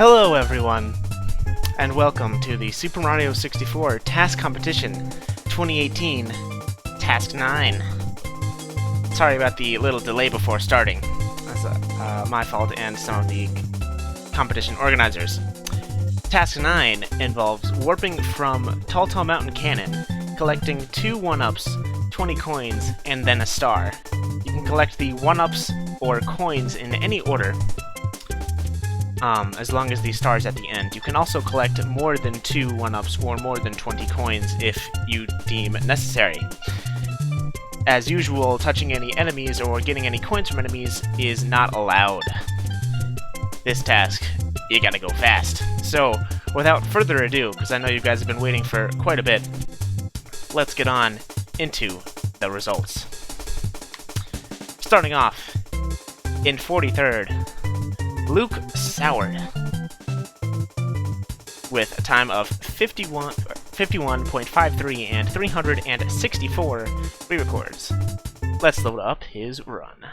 Hello everyone, and welcome to the Super Mario 64 Task Competition 2018 Task 9. Sorry about the little delay before starting. That's my fault and some of the competition organizers. Task 9 involves warping from Tall Tall Mountain Cannon, collecting 2 1-ups, 20 coins, and then a star. You can collect the 1-ups or coins in any order, as long as the star's at the end. You can also collect more than 2 1-ups or more than 20 coins if you deem necessary. As usual, touching any enemies or getting any coins from enemies is not allowed. This task, you gotta go fast. So, without further ado, because I know you guys have been waiting for quite a bit, let's get on into the results. Starting off, in 43rd, Luke Saward, with a time of 51.53 and 364 re-records. Let's load up his run.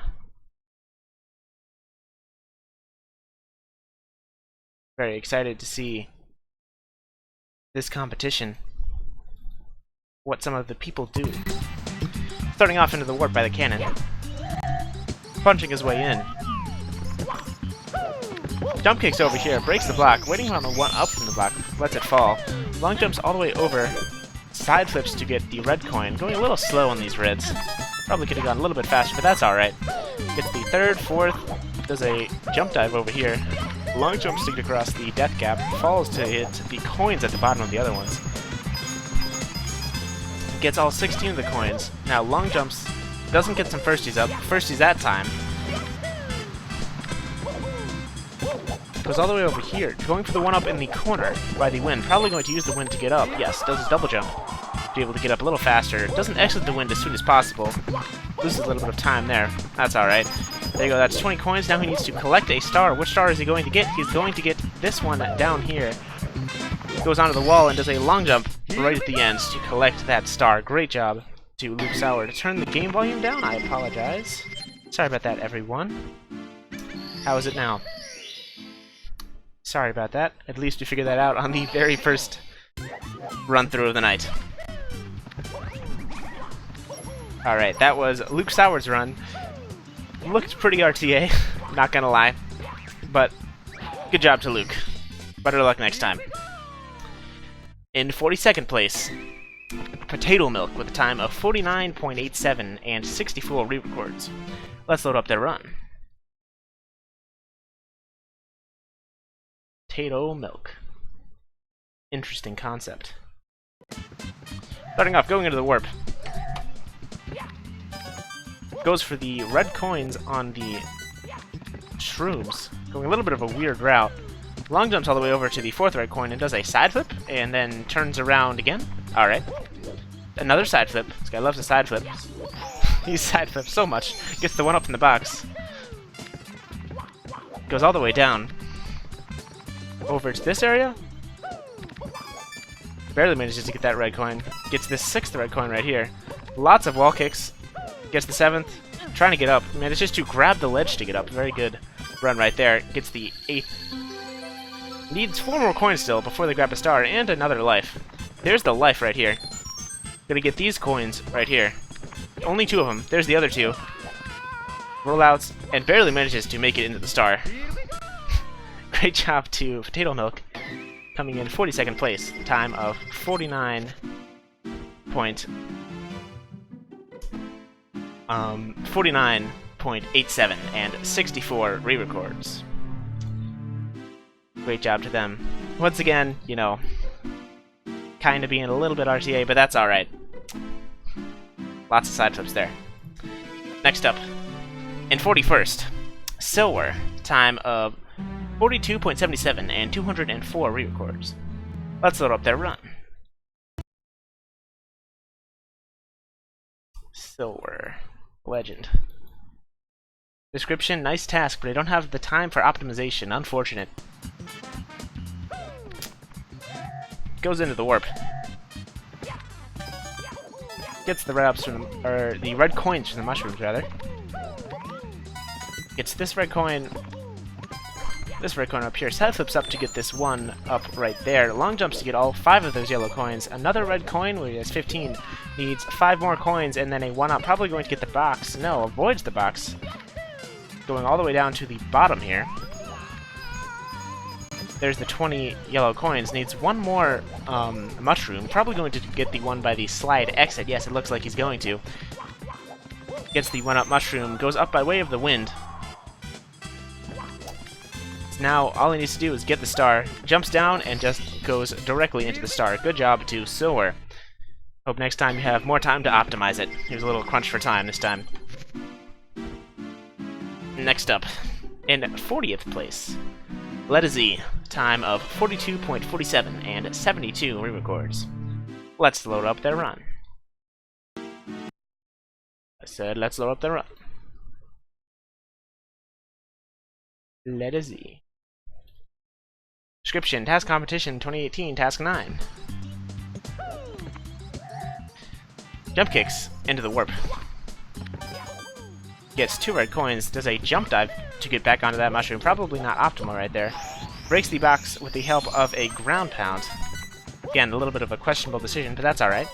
Very excited to see this competition, what some of the people do. Starting off into the warp by the cannon, punching his way in. Jump kicks over here, breaks the block, waiting on a 1-up from the block, lets it fall. Long jumps all the way over, side flips to get the red coin, going a little slow on these reds. Probably could have gone a little bit faster, but that's alright. Gets the 3rd, 4th, does a jump dive over here. Long jumps to get across the death gap, falls to hit the coins at the bottom of the other ones. Gets all 16 of the coins. Now long jumps, doesn't get some firsties up, firsties that time. Goes all the way over here, going for the 1-up in the corner by the wind. Probably going to use the wind to get up. Yes, does his double jump to be able to get up a little faster. Doesn't exit the wind as soon as possible. Loses a little bit of time there. That's alright. There you go, that's 20 coins. Now he needs to collect a star. Which star is he going to get? He's going to get this one down here. Goes onto the wall and does a long jump right at the end to collect that star. Great job to Luke Saward. To turn the game volume down, I apologize. Sorry about that, everyone. How is it now? Sorry about that. At least we figured that out on the very first run-through of the night. Alright, that was Luke Saward's run. Looked pretty RTA, not gonna lie. But, good job to Luke. Better luck next time. In 42nd place, Potato Milk with a time of 49.87 and 64 re-records. Let's load up their run. Potato Milk. Interesting concept. Starting off, going into the warp. Goes for the red coins on the shrooms. Going a little bit of a weird route. Long jumps all the way over to the 4th red coin and does a side flip, and then turns around again. Alright. Another side flip. This guy loves a side flip. He side flips so much. Gets the 1-up in the box. Goes all the way down. Over to this area. Barely manages to get that red coin. Gets this 6th red coin right here. Lots of wall kicks. Gets the 7th. Trying to get up. Manages to grab the ledge to get up. Very good run right there. Gets the 8th. Needs 4 more coins still before they grab a star and another life. There's the life right here. Gonna get these coins right here. Only 2 of them. There's the other 2. Rollouts and barely manages to make it into the star. Great job to Potato Milk, coming in 42nd place, time of 49.87 and 64 re-records. Great job to them. Once again, you know, kind of being a little bit RTA, but that's alright. Lots of side flips there. Next up, in 41st, Sylwer, time of 42.77 and 204 re-records. Let's load up their run. Sylwer. Legend. Description, nice task, but I don't have the time for optimization. Unfortunate. Goes into the warp. Gets the red ups from the, or the red coins from the mushrooms, rather. Gets this red coin. this red coin up here. Side flips up to get this one up right there. Long jumps to get all 5 of those yellow coins. Another red coin, where he has 15, needs 5 more coins, and then a 1-up. Probably going to get the box. No, avoids the box. Going all the way down to the bottom here. There's the 20 yellow coins. Needs 1 more mushroom. Probably going to get the one by the slide exit. Yes, it looks like he's going to. Gets the 1-up mushroom. Goes up by way of the wind. Now, all he needs to do is get the star, jumps down, and just goes directly into the star. Good job to Sylwer. Hope next time you have more time to optimize it. Here's a little crunch for time this time. Next up, in 40th place, Leddaz, time of 42.47 and 72 re-records. Let's load up their run. I said let's load up their run. Leddaz. Description, Task Competition 2018, Task 9. Jump kicks into the warp. Gets 2 red coins, does a jump dive to get back onto that mushroom. Probably not optimal right there. Breaks the box with the help of a ground pound. Again, a little bit of a questionable decision, but that's alright.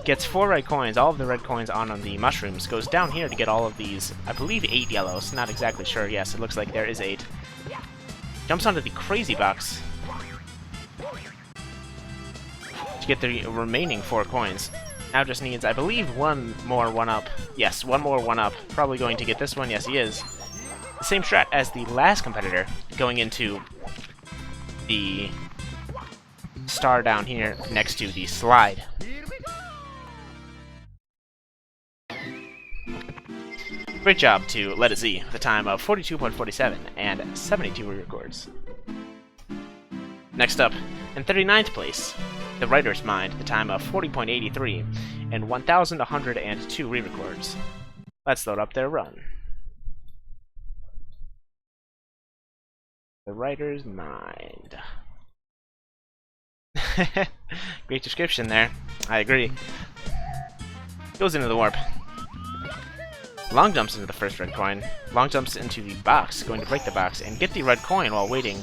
Gets 4 red coins, all of the red coins on the mushrooms. Goes down here to get all of these, I believe 8 yellows, not exactly sure. Yes, it looks like there is 8. Jumps onto the crazy box to get the remaining 4 coins. Now just needs, I believe, 1 more 1-up. Yes, 1 more 1-up. Probably going to get this one. Yes, he is. The same strat as the last competitor, going into the star down here next to the slide. Great job to Leddaz with a time of 42.47 and 72 re-records. Next up, in 39th place, the WritersMind, the time of 40.83 and 1,102 re-records. Let's load up their run. The WritersMind. Great description there. I agree. Goes into the warp. Long jumps into the first red coin. Long jumps into the box, going to break the box and get the red coin while waiting.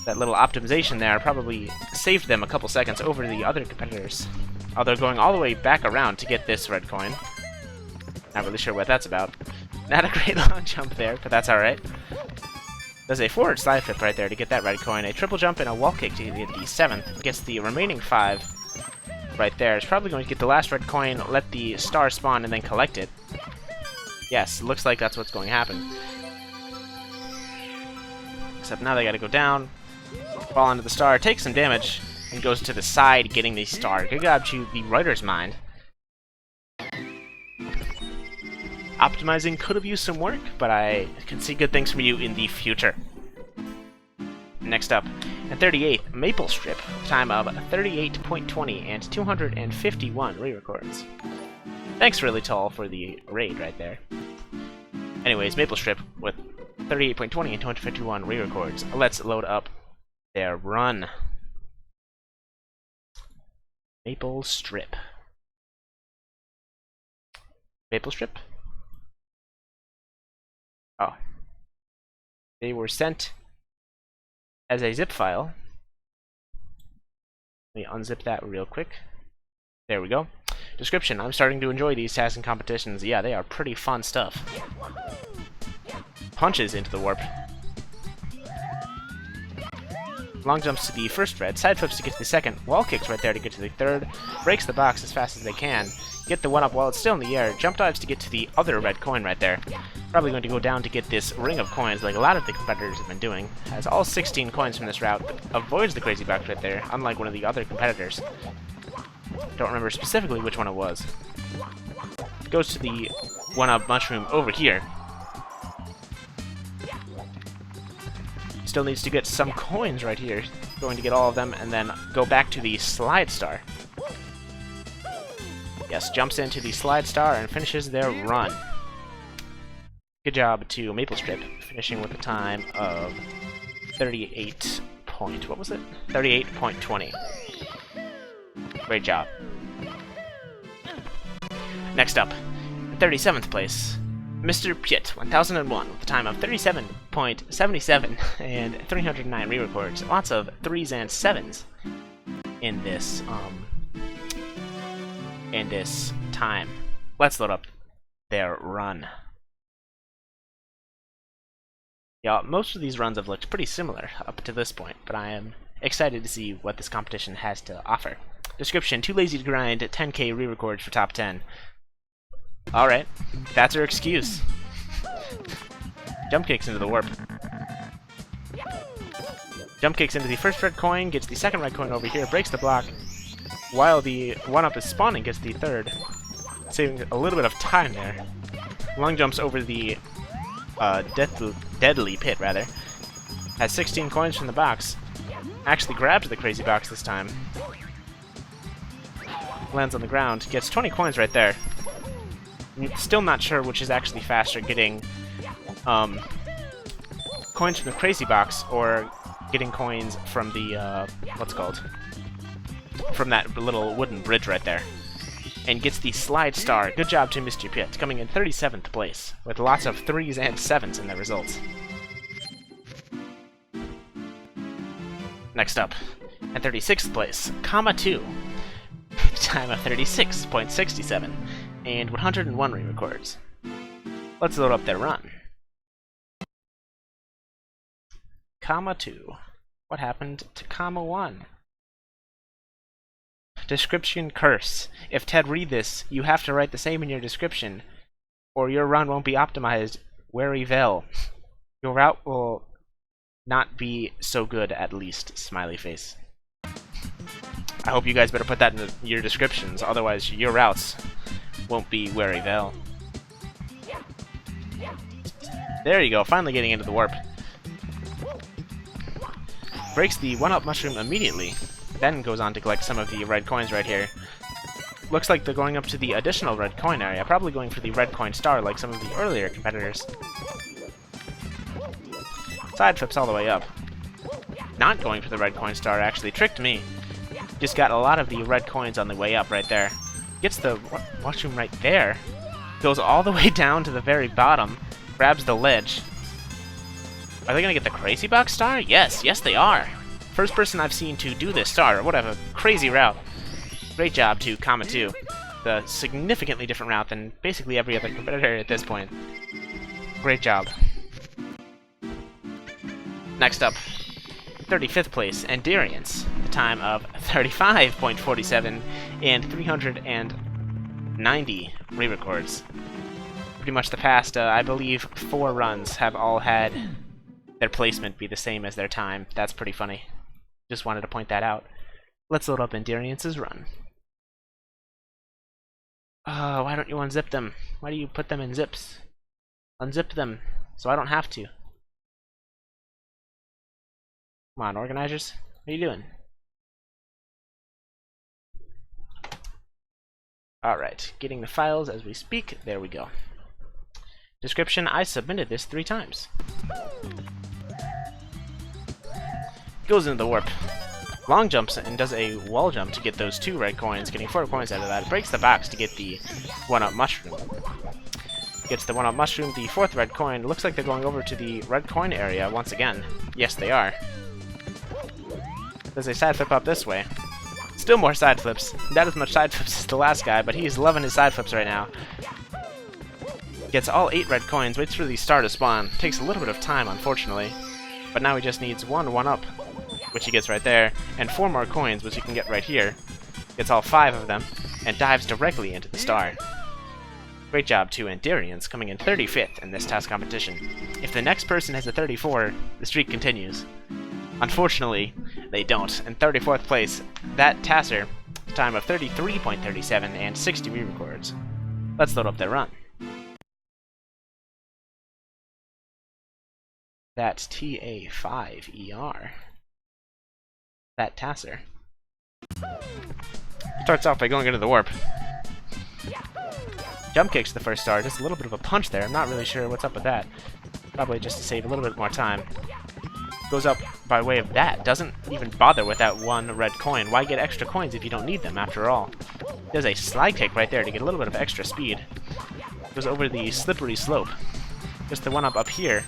That little optimization there probably saved them a couple seconds over the other competitors. Although going all the way back around to get this red coin. Not really sure what that's about. Not a great long jump there, but that's alright. Does a forward slide flip right there to get that red coin. A triple jump and a wall kick to get the 7th. Gets the remaining 5 right there. It's probably going to get the last red coin, let the star spawn, and then collect it. Yes, looks like that's what's going to happen. Except now they gotta go down, fall onto the star, take some damage, and goes to the side getting the star. Good job to the WritersMind. Optimizing could have used some work, but I can see good things from you in the future. Next up, at 38th, Maplestrip, time of 38.20 and 251 re-records. Thanks, Really Tall, for the raid right there. Anyways, Maplestrip with 38.20 and 251 re-records. Let's load up their run. Maplestrip. Maplestrip? Oh. They were sent as a zip file. Let me unzip that real quick. There we go. Description, I'm starting to enjoy these tasks and competitions. Yeah, they are pretty fun stuff. Punches into the warp. Long jumps to the first red, side flips to get to the second, wall kicks right there to get to the third, breaks the box as fast as they can, get the 1-up while it's still in the air, jump dives to get to the other red coin right there. Probably going to go down to get this ring of coins like a lot of the competitors have been doing. Has all 16 coins from this route, but avoids the crazy box right there, unlike one of the other competitors. Don't remember specifically which one it was. Goes to the 1-up mushroom over here. Still needs to get some coins right here. Going to get all of them and then go back to the slide star. Yes, jumps into the slide star and finishes their run. Good job to Maplestrip, finishing with a time of 38.20. Great job. Next up, in 37th place, Mr. Piet, 1001, with a time of 37.77 and 309 re-records. Lots of 3s and 7s in this time. Let's load up their run. Yeah, most of these runs have looked pretty similar up to this point, but I am excited to see what this competition has to offer. Description: too lazy to grind, 10k re-records for top 10. Alright, that's her excuse. Jump kicks into the warp. Jump kicks into the first red coin, gets the second red coin over here, breaks the block, while the 1-up is spawning, gets the third, saving a little bit of time there. Long jumps over the deadly pit, rather. Has 16 coins from the box. Actually grabs the crazy box this time. Lands on the ground, gets 20 coins right there. Still not sure which is actually faster, getting coins from the crazy box or getting coins from the what's it called? From that little wooden bridge right there. And gets the slide star. Good job to Mr. Piet, coming in 37th place with lots of 3s and 7s in the results. Next up, at 36th place, comma 2. Time of 36.67 and 101 re-records. Let's load up their run. Comma 2. What happened to comma 1? Description curse. If Ted read this, you have to write the same in your description, or your run won't be optimized very well. Your route will not be so good, at least. Smiley face. I hope you guys better put that in your descriptions, otherwise your routes won't be very well. There you go, finally getting into the warp. Breaks the 1-up mushroom immediately, then goes on to collect some of the red coins right here. Looks like they're going up to the additional red coin area, probably going for the red coin star like some of the earlier competitors. Side flips all the way up. Not going for the red coin star actually tricked me. Just got a lot of the red coins on the way up right there. Gets the mushroom right there. Goes all the way down to the very bottom. Grabs the ledge. Are they going to get the crazy box star? Yes, yes they are. First person I've seen to do this star. What a crazy route. Great job to comma 2. The significantly different route than basically every other competitor at this point. Great job. Next up, 35th place, Enderience. The time of 35.47 and 390 re-records. Pretty much the past, I believe, 4 runs have all had their placement be the same as their time. That's pretty funny. Just wanted to point that out. Let's load up Enderience's run. Why don't you unzip them? Why do you put them in zips? Unzip them, so I don't have to. Come on, organizers. What are you doing? Alright, getting the files as we speak. There we go. Description: I submitted this 3 times. Goes into the warp. Long jumps and does a wall jump to get those 2 red coins, getting 4 coins out of that. Breaks the box to get the 1-up mushroom. Gets the 1-up mushroom, the 4th red coin. Looks like they're going over to the red coin area once again. Yes, they are. Does a side flip up this way. Still more side flips. Not as much side flips as the last guy, but he's loving his side flips right now. Gets all 8 red coins, waits for the star to spawn. Takes a little bit of time, unfortunately. But now he just needs 1-up, which he gets right there, and 4 more coins, which he can get right here. Gets all 5 of them, and dives directly into the star. Great job to Enderience, coming in 35th in this TAS competition. If the next person has a 34, the streak continues. Unfortunately, they don't. In 34th place, that TASer, time of 33.37 and 60 re-records. Let's load up their run. That's TA5ER. That TASer. Starts off by going into the warp. Jump kicks the first star, just a little bit of a punch there. I'm not really sure what's up with that. Probably just to save a little bit more time. Goes up by way of that. Doesn't even bother with that 1 red coin. Why get extra coins if you don't need them, after all? Does a slide kick right there to get a little bit of extra speed. Goes over the slippery slope. Just the one up here.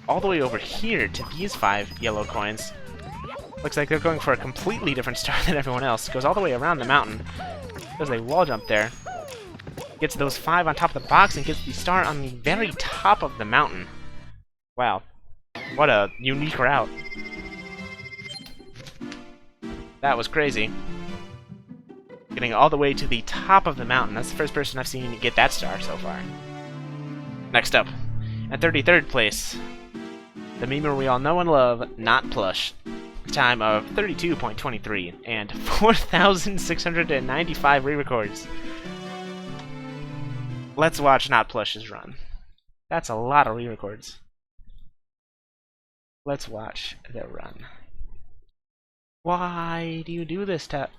All the way over here to these 5 yellow coins. Looks like they're going for a completely different star than everyone else. Goes all the way around the mountain. Does a wall jump there. Gets those 5 on top of the box and gets the star on the very top of the mountain. Wow. What a unique route. That was crazy. Getting all the way to the top of the mountain. That's the first person I've seen get that star so far. Next up, at 33rd place, the memer we all know and love, Not Plush. Time of 32.23 and 4,695 re-records. Let's watch Not Plush's run. That's a lot of re-records. Let's watch their run. Why do you do this, Tat?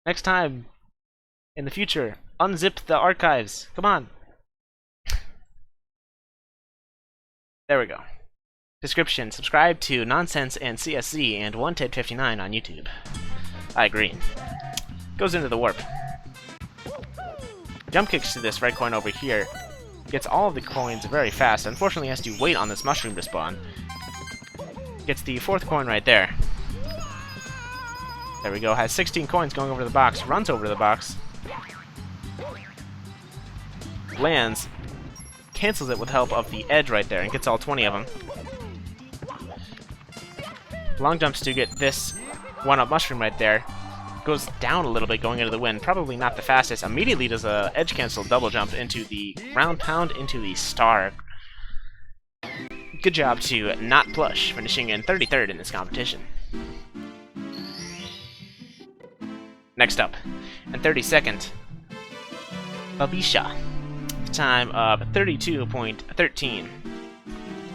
Next time, in the future, unzip the archives. Come on. There we go. Description: subscribe to Nonsense and CeeSZee and Wanted59 on YouTube. I agree. Goes into the warp. Jump kicks to this red coin over here. Gets all of the coins very fast. Unfortunately, has to wait on this mushroom to spawn. Gets the 4th coin right there. There we go. Has 16 coins going over the box. Runs over the box. Lands. Cancels it with help of the edge right there and gets all 20 of them. Long jumps to get this one-up mushroom right there. Goes down a little bit going into the wind. Probably not the fastest. Immediately does a edge cancel double jump into the ground pound into the star. Good job to Not Plush, finishing in 33rd in this competition. Next up, and 32nd, Bubbisha. Time of 32.13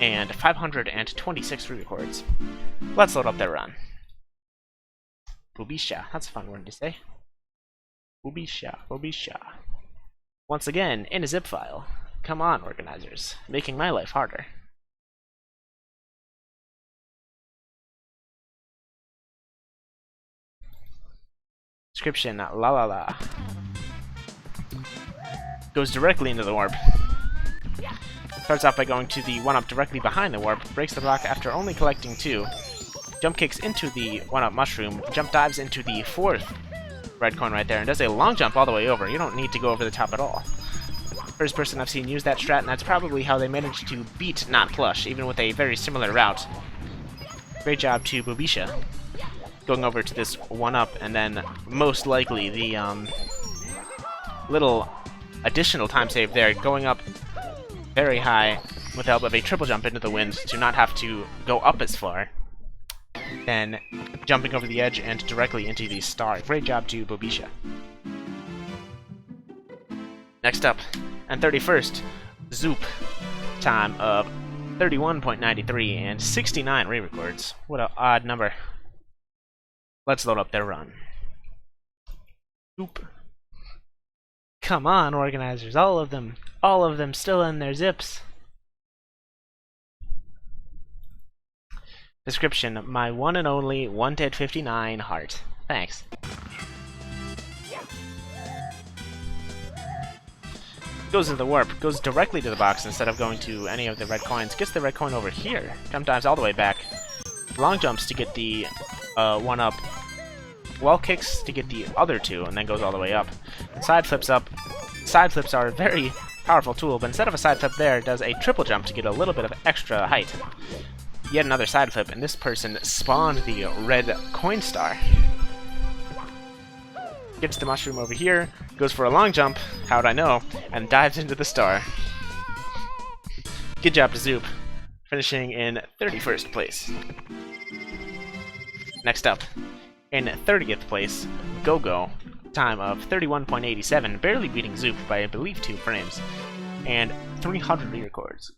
and 526 re-records. Let's load up their run. Bubbisha, that's a fun word to say. Bubbisha, Bubbisha. Once again, in a zip file. Come on, organizers, making my life harder. Description: la la la. Goes directly into the warp. Starts off by going to the 1-up directly behind the warp, breaks the block after only collecting 2, jump kicks into the 1-up mushroom, jump dives into the 4th red coin right there, and does a long jump all the way over. You don't need to go over the top at all. First person I've seen use that strat, and that's probably how they managed to beat Not Plush, even with a very similar route. Great job to Bubbisha. Going over to this 1-up, and then most likely the little additional time save there, going up very high with the help of a triple jump into the wind to not have to go up as far. Then jumping over the edge and directly into the star. Great job to Bubbisha. Next up, and 31st, Zoop. Time of 31.93 and 69 re-records. What an odd number. Let's load up their run. Zoop. Come on, organizers, all of them still in their zips. Description: my one and only Wanted59 heart. Thanks. Goes into the warp, goes directly to the box instead of going to any of the red coins. Gets the red coin over here. Jump dives all the way back. Long jumps to get the 1-up. Wall kicks to get the other 2, and then goes all the way up. Side flips up. Side flips are a very powerful tool, but instead of a side flip there, does a triple jump to get a little bit of extra height. Yet another side flip, and this person spawned the red coin star. Gets the mushroom over here, goes for a long jump, how'd I know, and dives into the star. Good job to Zoop, finishing in 31st place. Next up, in 30th place, Go-Go. Time of 31.87, barely beating Zoop by I believe 2 frames, and 300 re-records.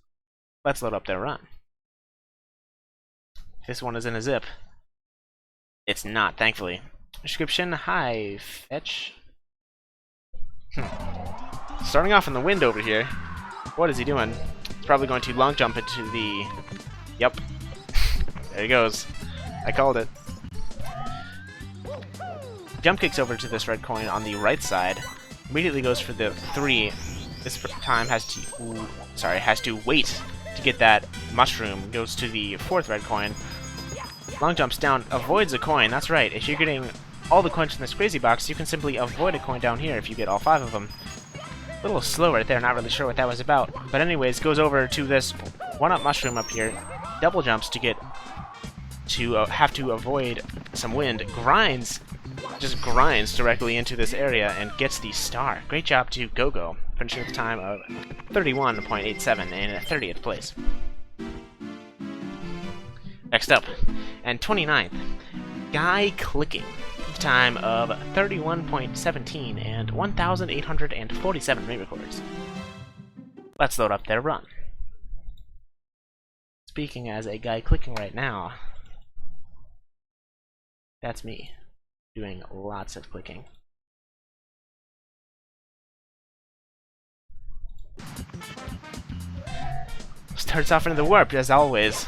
Let's load up their run. This one is in a zip. It's not, thankfully. Description: hi, fetch. Starting off in the wind over here. What is he doing? He's probably going to long jump into the... Yep. There he goes. I called it. Jump kicks over to this red coin on the right side. Immediately goes for the 3 this time has to wait to get that mushroom. Goes to the 4th red coin. Long jumps down, avoids a coin. That's right. If you're getting all the coins in this crazy box, you can simply avoid a coin down here if you get all 5 of them. A little slow right there, not really sure what that was about. But anyways, goes over to this 1-up mushroom up here, double jumps to get to have to avoid some wind, just grinds directly into this area and gets the star. Great job to GoGo, finishing with a time of 31.87 in 30th place. Next up, and 29th, GuyClicking. Time of 31.17 and 1,847 re-records. Let's load up their run. Speaking as a guy clicking right now, that's me doing lots of clicking. Starts off into the warp as always.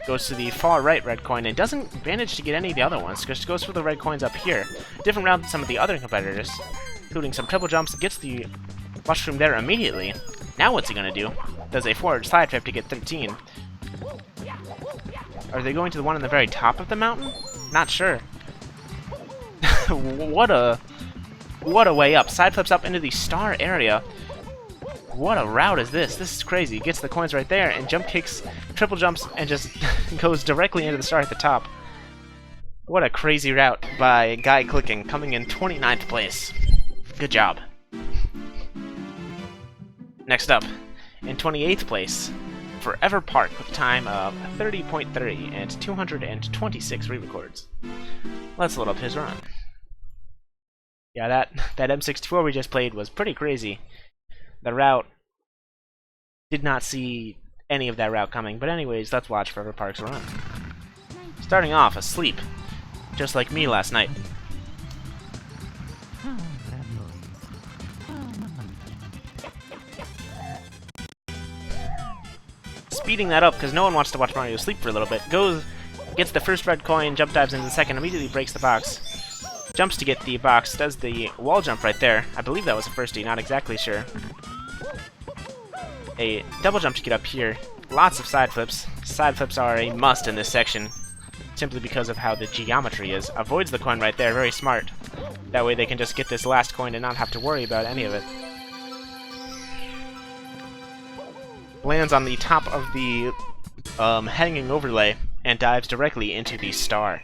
Goes to the far right red coin and doesn't manage to get any of the other ones, just goes for the red coins up here. Different route than some of the other competitors, including some triple jumps, gets the mushroom there immediately. Now what's he gonna do? Does a forward side flip to get 13. Are they going to the one on the very top of the mountain? Not sure. What a way up. Side flips up into the star area. What a route is this? This is crazy. Gets the coins right there and jump kicks, triple jumps, and just goes directly into the star at the top. What a crazy route by GuyClicking, coming in 29th place. Good job. Next up, in 28th place, ForeverPark with a time of 30.30 and 226 re-records. Let's load up his run. Yeah, that M64 we just played was pretty crazy. The route, did not see any of that route coming, but anyways, let's watch ForeverPark's run. Starting off asleep, just like me last night. Speeding that up because no one wants to watch Mario sleep for a little bit. Goes, gets the first red coin, jump dives into the second, immediately breaks the box. Jumps to get the box, does the wall jump right there. I believe that was a firstie, not exactly sure. A double jump to get up here. Lots of side flips. Side flips are a must in this section, simply because of how the geometry is. Avoids the coin right there, very smart. That way they can just get this last coin and not have to worry about any of it. Lands on the top of the hanging overlay and dives directly into the star.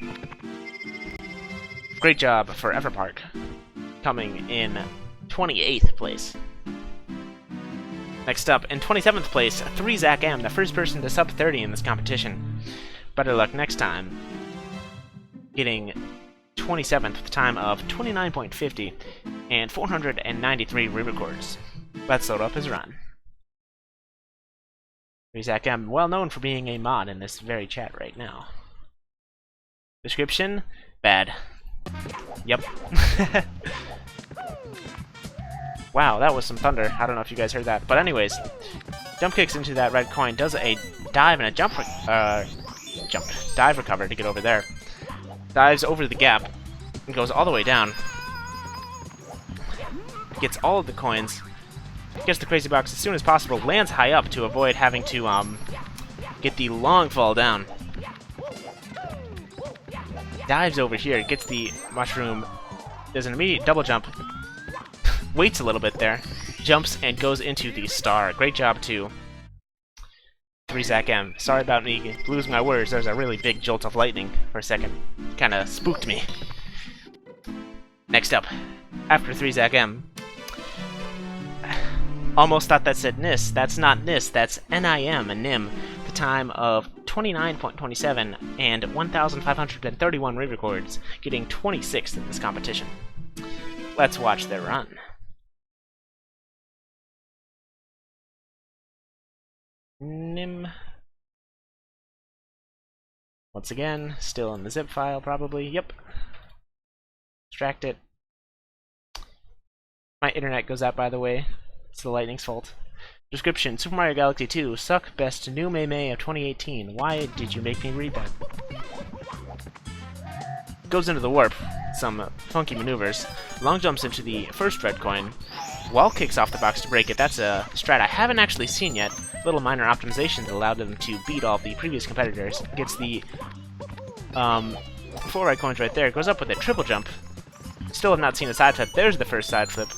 Great job for ForeverPark, coming in 28th place. Next up, in 27th place, FreeZachM, the first person to sub 30 in this competition. Better luck next time. Getting 27th with a time of 29.50 and 493 re-records. Let's load up his run. FreeZachM, well known for being a mod in this very chat right now. Description? Bad. Yep. Wow, that was some thunder. I don't know if you guys heard that. But anyways, jump kicks into that red coin, does a dive and a dive recover to get over there. Dives over the gap and goes all the way down. Gets all of the coins. Gets the crazy box as soon as possible. Lands high up to avoid having to get the long fall down. Dives over here, gets the mushroom, does an immediate double jump, waits a little bit there, jumps and goes into the star. Great job to FreeZachM. Sorry about me losing my words, there's a really big jolt of lightning for a second. Kinda spooked me. Next up, after FreeZachM, almost thought that said NIS. That's not NIS, that's NIM, a NIM. The time of 29.27 and 1,531 re-records, getting 26th in this competition. Let's watch their run. NIM. Once again, still in the zip file probably. Yep. Extract it. My internet goes out, by the way. It's the lightning's fault. Description: Super Mario Galaxy 2, suck, best new Mei of 2018. Why did you make me read that? Goes into the warp, some funky maneuvers, long jumps into the first red coin, wall kicks off the box to break it. That's a strat I haven't actually seen yet. Little minor optimization that allowed them to beat all the previous competitors. Gets the 4 red coins right there. Goes up with a triple jump. Still have not seen a side flip. There's the first side flip.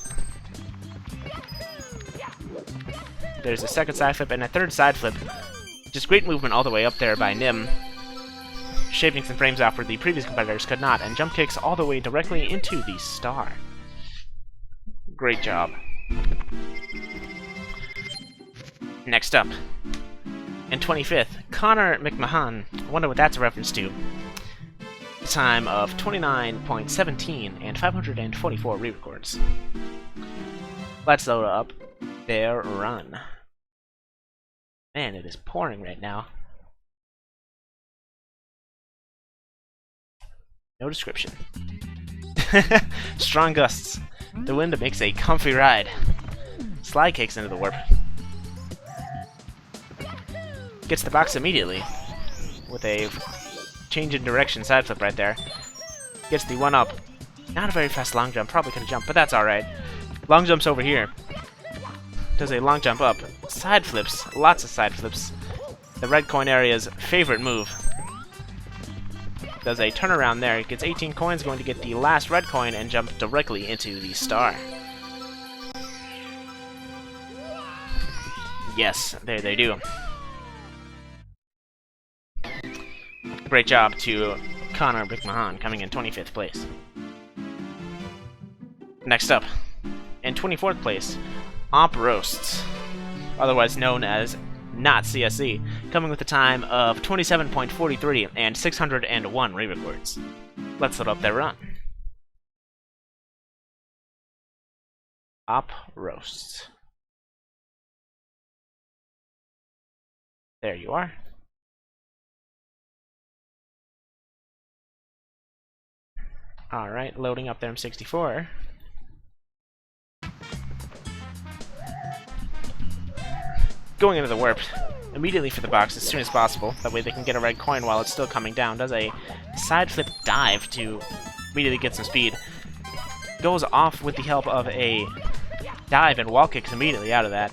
There's a second side flip and a third side flip. Just great movement all the way up there by Nim. Shaving some frames off where the previous competitors could not, and jump kicks all the way directly into the star. Great job. Next up, in 25th, Conor McMahon. I wonder what that's a reference to. A time of 29.17 and 524 re-records. Let's load up their run. Man, it is pouring right now. No description. Strong gusts. The wind makes a comfy ride. Slide kicks into the warp. Gets the box immediately with a change in direction side flip right there. Gets the 1-up. Not a very fast long jump. Probably could have jumped, but that's alright. Long jumps over here. Does a long jump up. Side flips. Lots of side flips. The red coin area's favorite move. Does a turnaround there. Gets 18 coins, going to get the last red coin and jump directly into the star. Yes, there they do. Great job to Conor McMahon, coming in 25th place. Next up, in 24th place, OpRoasts, otherwise known as not CeeSZee, coming with a time of 27.43 and 601 re-records. Let's load up their run. OpRoasts. There you are. Alright, loading up their M64. Going into the warp immediately for the box as soon as possible. That way they can get a red coin while it's still coming down. Does a side flip dive to immediately get some speed. Goes off with the help of a dive and wall kicks immediately out of that.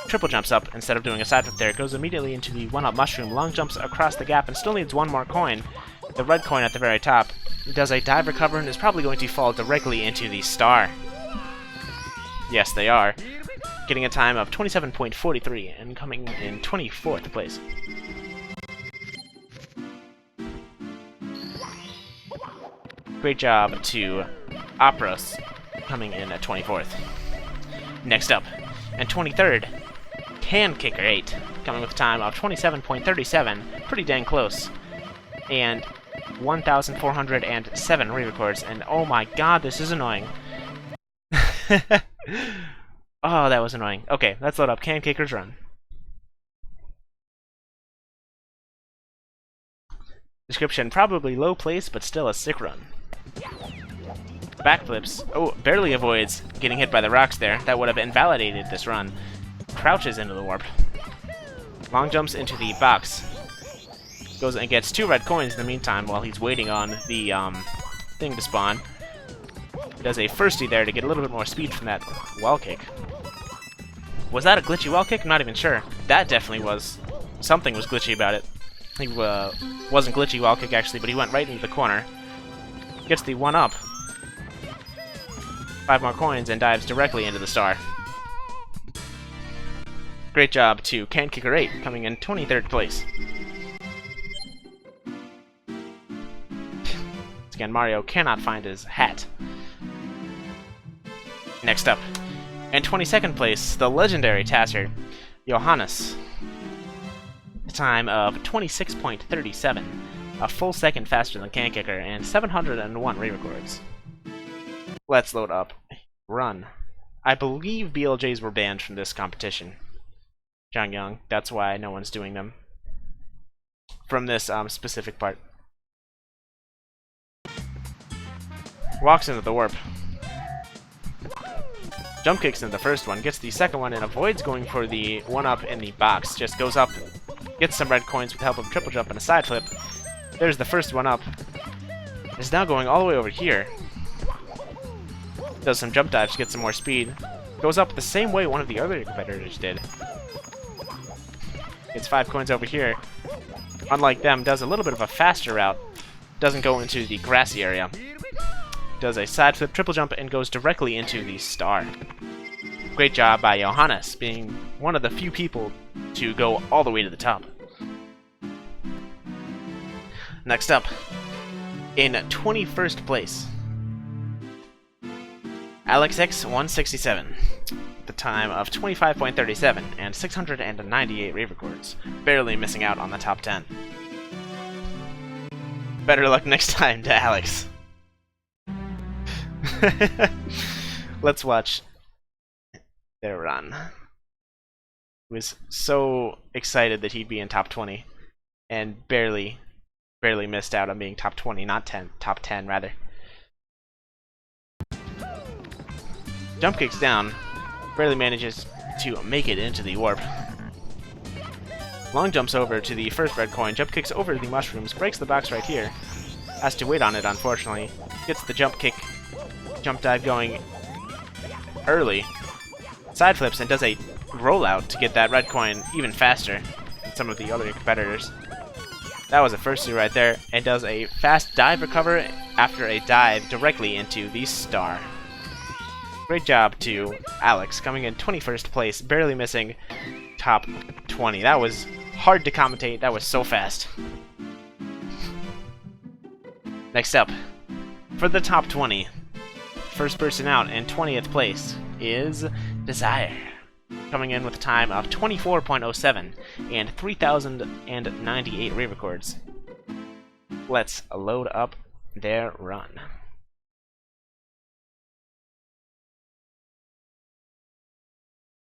Triple jumps up instead of doing a side flip there. Goes immediately into the 1-up mushroom. Long jumps across the gap and still needs one more coin. The red coin at the very top. Does a dive recover and is probably going to fall directly into the star. Yes, they are. Getting a time of 27.43 and coming in 24th place. Great job to OpRoasts, coming in at 24th. Next up, and 23rd, CanKicker8, coming with a time of 27.37, pretty dang close, and 1,407 re-records, and oh my god, this is annoying. Oh, that was annoying. Okay, let's load up CanKicker's run. Description, probably low place, but still a sick run. Backflips. Oh, barely avoids getting hit by the rocks there. That would have invalidated this run. Crouches into the warp. Long jumps into the box. Goes and gets 2 red coins in the meantime while he's waiting on the thing to spawn. Does a firstie there to get a little bit more speed from that wall kick. Was that a glitchy wall kick? I'm not even sure. That definitely was. Something was glitchy about it. I think it wasn't glitchy wall kick actually, but he went right into the corner. Gets the 1-up. 5 more coins and dives directly into the star. Great job to CanKicker8, coming in 23rd place. Again, Mario cannot find his hat. Next up, in 22nd place, the legendary TASer, Johannes. A time of 26.37, a full second faster than CanKicker, and 701 re-records. Let's load up. Run. I believe BLJs were banned from this competition. John Young, that's why no one's doing them. From this specific part. Walks into the warp. Jump kicks into the first one, gets the second one, and avoids going for the 1-up in the box. Just goes up, gets some red coins with the help of a triple jump and a side flip. There's the first 1-up. Is now going all the way over here. Does some jump dives to get some more speed. Goes up the same way one of the other competitors did. Gets 5 coins over here. Unlike them, does a little bit of a faster route. Doesn't go into the grassy area. Does a side flip, triple jump, and goes directly into the star. Great job by Johannes, being one of the few people to go all the way to the top. Next up, in 21st place, Alex X 167, the time of 25.37 and 698 re-records, barely missing out on the top 10. Better luck next time to Alex. Let's watch their run. He was so excited that he'd be in top 20 and barely missed out on being top 20, not 10, top 10 rather. Jump kicks down, barely manages to make it into the warp. Long jumps over to the first red coin, jump kicks over the mushrooms, breaks the box right here. Has to wait on it, unfortunately. Gets the jump kick, jump dive going early. Side flips and does a rollout to get that red coin even faster than some of the other competitors. That was a fursuit right there, and does a fast dive recover after a dive directly into the star. Great job to Alex, coming in 21st place, barely missing top 20. That was hard to commentate, that was so fast. Next up, for the top 20, first person out in 20th place is Desire, coming in with a time of 24.07 and 3,098 re-records. Let's load up their run.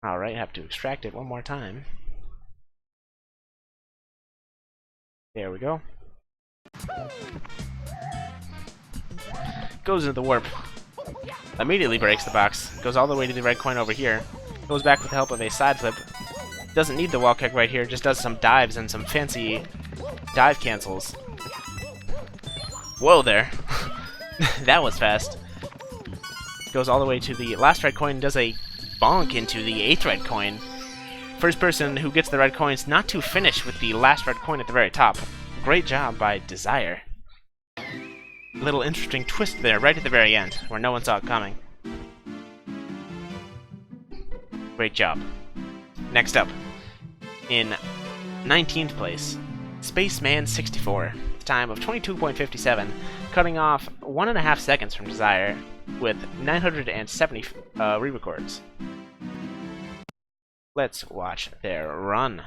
Alright, have to extract it one more time. There we go. Goes into the warp. Immediately breaks the box. Goes all the way to the red coin over here. Goes back with the help of a side flip. Doesn't need the wall kick right here, just does some dives and some fancy dive cancels. Whoa there. That was fast. Goes all the way to the last red coin and does a bonk into the 8th red coin. First person who gets the red coins not to finish with the last red coin at the very top. Great job by Desire. Little interesting twist there right at the very end, where no one saw it coming. Great job. Next up, in 19th place, Spaceman64, the time of 22.57, cutting off 1.5 seconds from Desire with 970 re-records. Let's watch their run.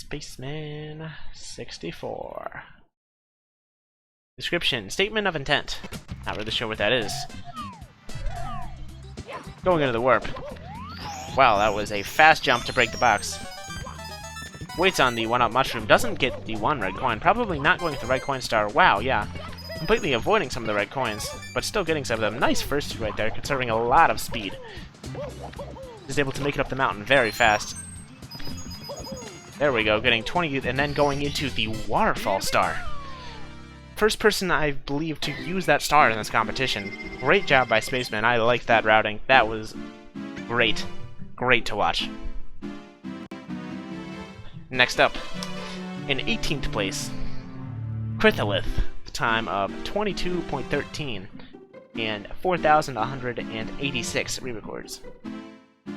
Spaceman64. Description: statement of intent. Not really sure what that is. Going into the warp. Wow, that was a fast jump to break the box. Waits on the 1-up mushroom, doesn't get the 1 red coin, probably not going with the red coin star. Wow, yeah. Completely avoiding some of the red coins, but still getting some of them. Nice first right there, conserving a lot of speed. Is able to make it up the mountain very fast. There we go, getting 20 and then going into the waterfall star. First person, I believe, to use that star in this competition. Great job by Spaceman. I liked that routing. That was great. Great to watch. Next up, in 18th place, Krithalith, the time of 22.13 and 4,186 re-records.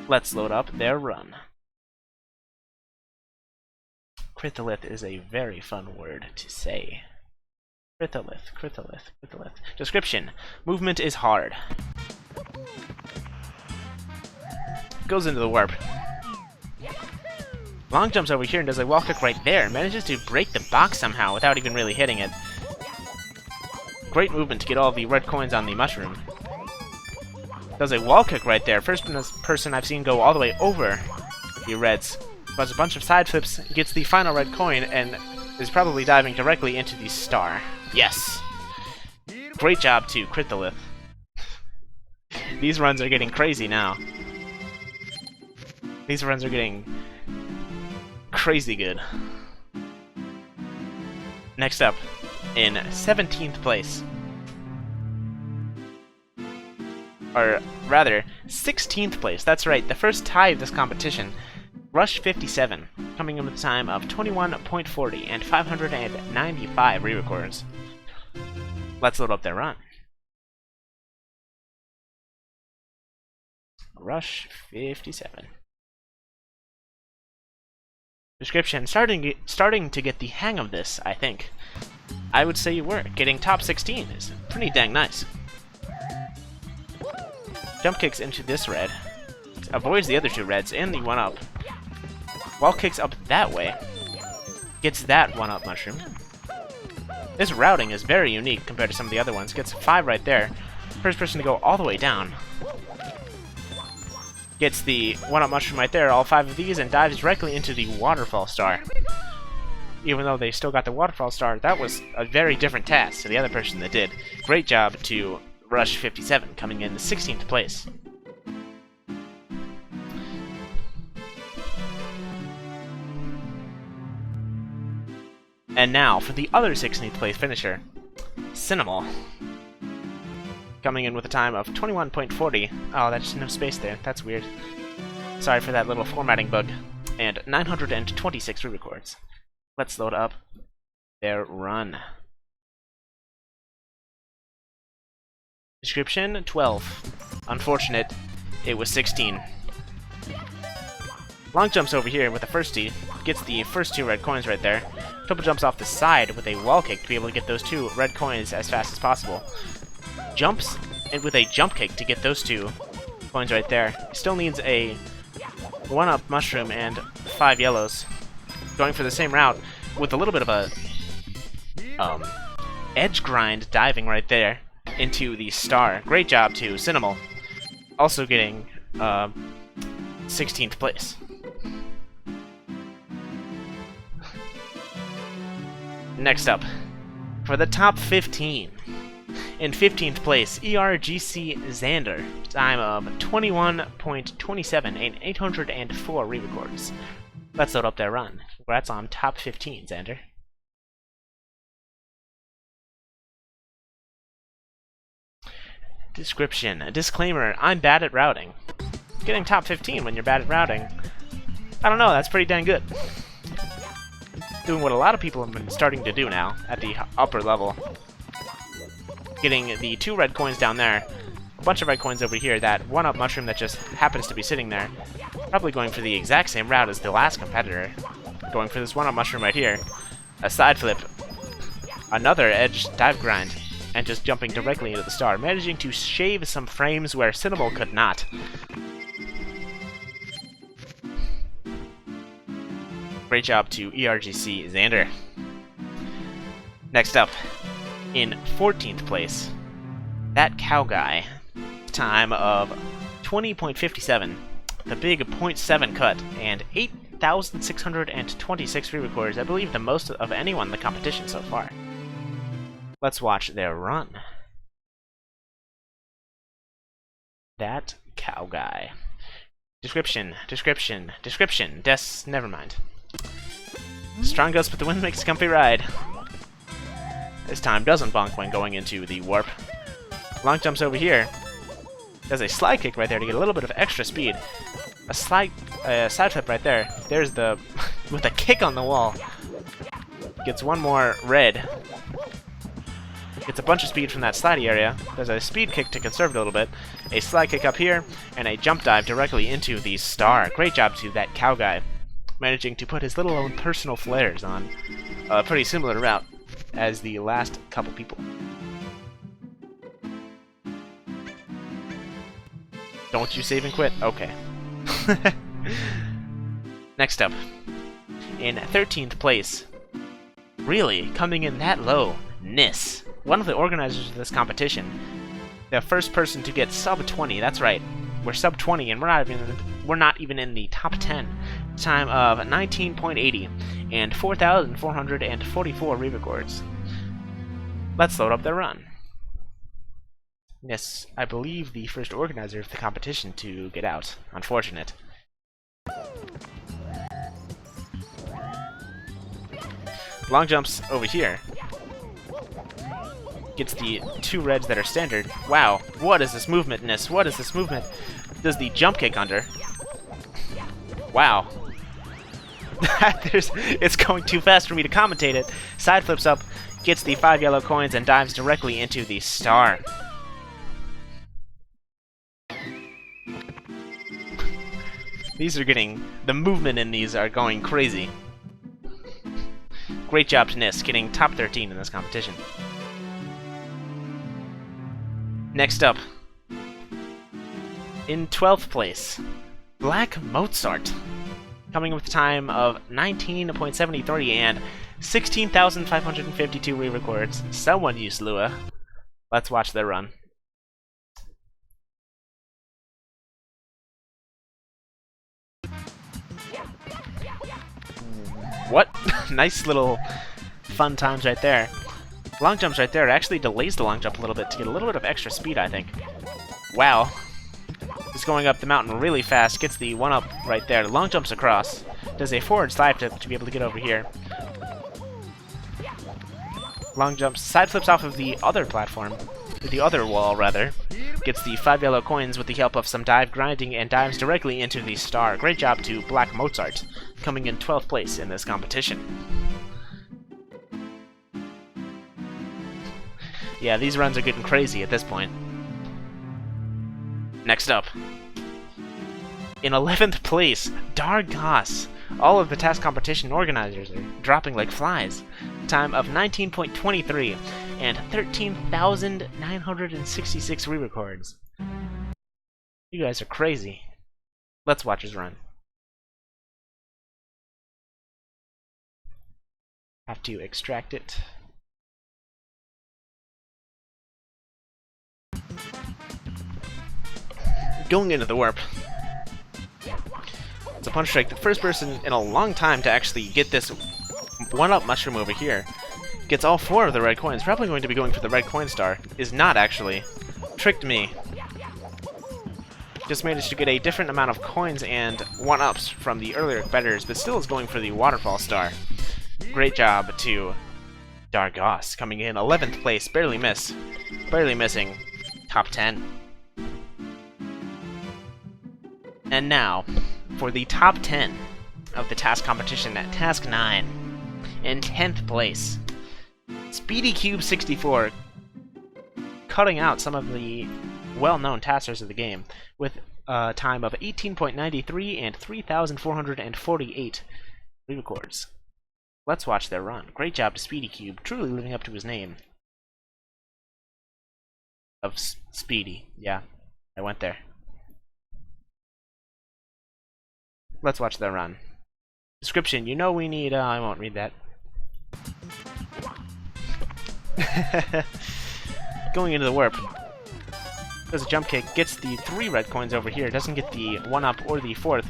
Let's load up their run. Krithalith is a very fun word to say. Krithalith, Krithalith, Krithalith. Description: movement is hard. Goes into the warp. Long jumps over here and does a wall kick right there. Manages to break the box somehow without even really hitting it. Great movement to get all the red coins on the mushroom. Does a wall kick right there. First person I've seen go all the way over the reds. Does a bunch of side flips, gets the final red coin, and is probably diving directly into the star. Yes! Great job to Krithalith. These runs are getting crazy now. These runs are getting crazy good. Next up, in 17th place, or rather, 16th place. That's right, the first tie of this competition. Rush 57, coming in with a time of 21.40 and 595 re-records. Let's load up their run. Rush 57. Description: starting to get the hang of this, I think. I would say you were. Getting top 16 is pretty dang nice. Jump kicks into this red. Avoids the other two reds and the 1-up. Wall kicks up that way. Gets that 1-up mushroom. This routing is very unique compared to some of the other ones. Gets 5 right there. First person to go all the way down. Gets the 1-up mushroom right there, all 5 of these, and dives directly into the waterfall star. Even though they still got the waterfall star, that was a very different task to the other person that did. Great job to Rush 57, coming in the 16th place. And now for the other 16th place finisher, Cynimal. Coming in with a time of 21.40. Oh, that's no space there. That's weird. Sorry for that little formatting bug. And 926 re-records. Let's load up their run. Description: 12. Unfortunate, it was 16. Long jumps over here with the firstie. Gets the first 2 red coins right there. Triple jumps off the side with a wall kick to be able to get those 2 red coins as fast as possible. Jumps and with a jump kick to get those 2 coins right there. Still needs a 1-up mushroom and 5 yellows. Going for the same route with a little bit of a edge grind diving right there into the star. Great job to Cynimal. Also getting 16th place. Next up, for the top 15. In 15th place, ERGC Xander, time of 21.27 and 804 re-records. Let's load up their run. Congrats on top 15, Xander. Description: disclaimer, I'm bad at routing. Getting top 15 when you're bad at routing, I don't know, that's pretty dang good. Doing what a lot of people have been starting to do now at the upper level. Getting the 2 red coins down there, a bunch of red coins over here, that 1-up mushroom that just happens to be sitting there. Probably going for the exact same route as the last competitor. Going for this 1-up mushroom right here. A side flip. Another edge dive grind. And just jumping directly into the star. Managing to shave some frames where Cynimal could not. Great job to ERGC Xander. Next up, in 14th place, ThatCowGuy, time of 20.57, the big 0.7 cut, and 8,626 re-records, I believe the most of anyone in the competition so far. Let's watch their run. ThatCowGuy. Description. Never mind. Strong ghost, but the wind makes a comfy ride. This time doesn't bonk when going into the warp. Long jumps over here. Does a slide kick right there to get a little bit of extra speed. A side flip right there. There's the with a kick on the wall. Gets 1 more red. Gets a bunch of speed from that slidey area. There's a speed kick to conserve it a little bit. A slide kick up here, and a jump dive directly into the star. Great job to ThatCowGuy. Managing to put his little own personal flares on a pretty similar route as the last couple people. Don't you save and quit? Okay. Next up, in 13th place, really coming in that low, Nis, one of the organizers of this competition, the first person to get sub 20. That's right, we're sub 20, and we're not even in the top 10. Time of 19.80 and 4,444 re-records. Let's load up their run. Yes, I believe the first organizer of the competition to get out. Unfortunate. Long jumps over here. Gets the 2 reds that are standard. Wow, what is this movementness? What is this movement? Does the jump kick under. Wow. It's going too fast for me to commentate it. Side flips up, gets the 5 yellow coins, and dives directly into the star. These are getting... the movement in these are going crazy. Great job to Nis, getting top 13 in this competition. Next up, in 12th place, Black Mozart, coming with a time of 19.73 and 16,552 re-records. Someone used Lua. Let's watch their run. What? Nice little fun times right there. Long jumps right there. It actually delays the long jump a little bit to get a little bit of extra speed, I think. Wow. He's going up the mountain really fast. Gets the 1-up right there. Long jumps across. Does a forward slide to be able to get over here. Long jumps. Side flips off of the other platform. The other wall, rather. Gets the 5 yellow coins with the help of some dive grinding and dives directly into the star. Great job to Black Mozart, coming in 12th place in this competition. Yeah, these runs are getting crazy at this point. Next up, in 11th place, Dargos. All of the TAS competition organizers are dropping like flies. Time of 19.23 and 13,966 re-records. You guys are crazy. Let's watch his run. Have to extract it. Going into the warp. It's a punch strike. The first person in a long time to actually get this 1-up mushroom over here. Gets all 4 of the red coins. Probably going to be going for the red coin star. Is not actually. Tricked me. Just managed to get a different amount of coins and 1-ups from the earlier competitors, but still is going for the waterfall star. Great job to Dargos, coming in 11th place. Barely missing top 10. And now, for the top 10 of the TAS competition at Task 9. In 10th place, SpeedyCube64, cutting out some of the well-known TASers of the game, with a time of 18.93 and 3,448 re-records. Let's watch their run. Great job to SpeedyCube, truly living up to his name. Of Speedy. Yeah, I went there. Let's watch their run. Description, you know we need, I won't read that. Going into the warp. Does a jump kick, gets the 3 red coins over here, doesn't get the 1-up or the 4th.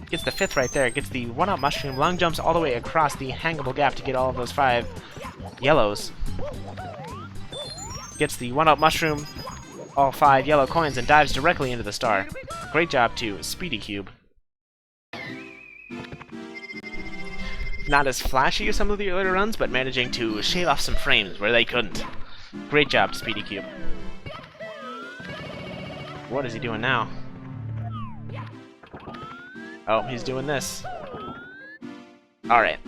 Gets the 5th right there, gets the 1-up mushroom, long jumps all the way across the hangable gap to get all of those 5 yellows. Gets the 1-up mushroom, all 5 yellow coins, and dives directly into the star. Great job to SpeedyCube. Not as flashy as some of the earlier runs, but managing to shave off some frames where they couldn't. Great job to SpeedyCube. What is he doing now? Oh, he's doing this. Alright,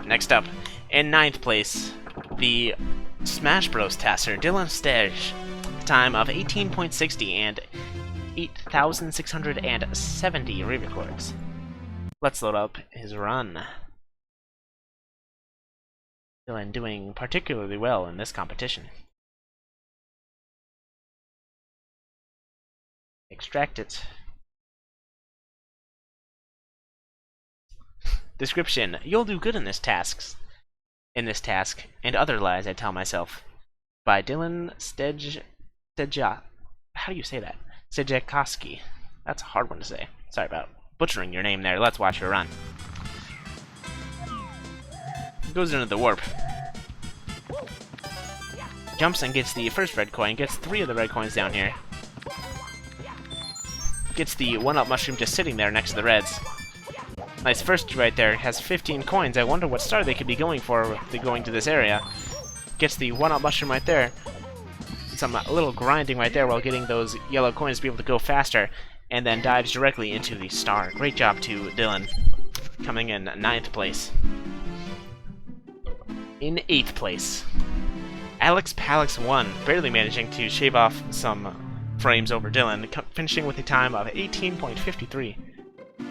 next up. In 9th place, the Smash Bros. Tasser, DyllonStej. Time of 18.60 and 8,670 re-records. Let's load up his run. Dylan doing particularly well in this competition. Extract it. Description: you'll do good in this task, and other lies I tell myself. By DyllonStej. How do you say that? Stejakowski. That's a hard one to say. Sorry about butchering your name there. Let's watch your run. Goes into the warp. Jumps and gets the first red coin. Gets 3 of the red coins down here. Gets the 1-up mushroom just sitting there next to the reds. Nice first right there. Has 15 coins. I wonder what star they could be going for if they're going to this area. Gets the one-up mushroom right there. Some little grinding right there while getting those yellow coins to be able to go faster, and then dives directly into the star. Great job to Dylan, coming in 9th place. In 8th place, Alex Palix 1, barely managing to shave off some frames over Dylan, finishing with a time of 18.53